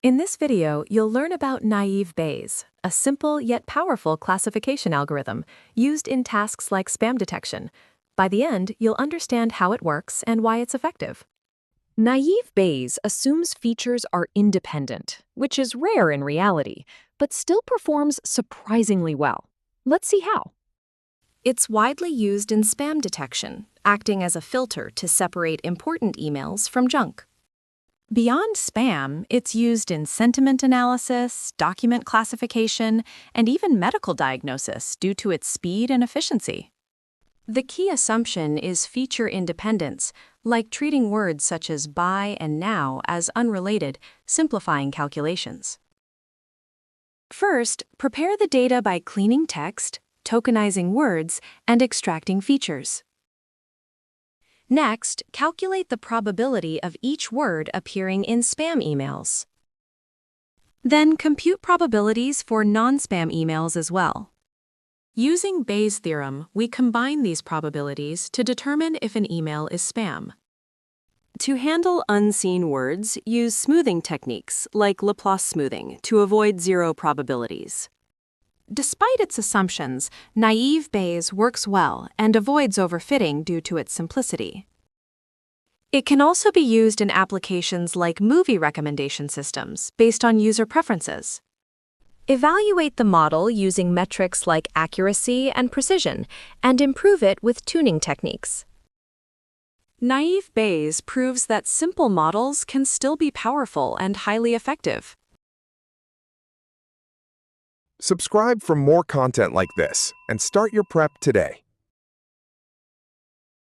In this video, you'll learn about Naïve Bayes, a simple yet powerful classification algorithm used in tasks like spam detection. By the end, you'll understand how it works and why it's effective. Naïve Bayes assumes features are independent, which is rare in reality, but still performs surprisingly well. Let's see how. It's widely used in spam detection, acting as a filter to separate important emails from junk. Beyond spam, it's used in sentiment analysis, document classification, and even medical diagnosis due to its speed and efficiency. The key assumption is feature independence, like treating words such as by and now as unrelated, simplifying calculations. First, prepare the data by cleaning text, tokenizing words, and extracting features. Next, calculate the probability of each word appearing in spam emails. Then compute probabilities for non-spam emails as well. Using Bayes' theorem, we combine these probabilities to determine if an email is spam. To handle unseen words, use smoothing techniques like Laplace smoothing to avoid zero probabilities. Despite its assumptions, Naïve Bayes works well and avoids overfitting due to its simplicity. It can also be used in applications like movie recommendation systems based on user preferences. Evaluate the model using metrics like accuracy and precision, and improve it with tuning techniques. Naïve Bayes proves that simple models can still be powerful and highly effective. Subscribe for more content like this and start your prep today.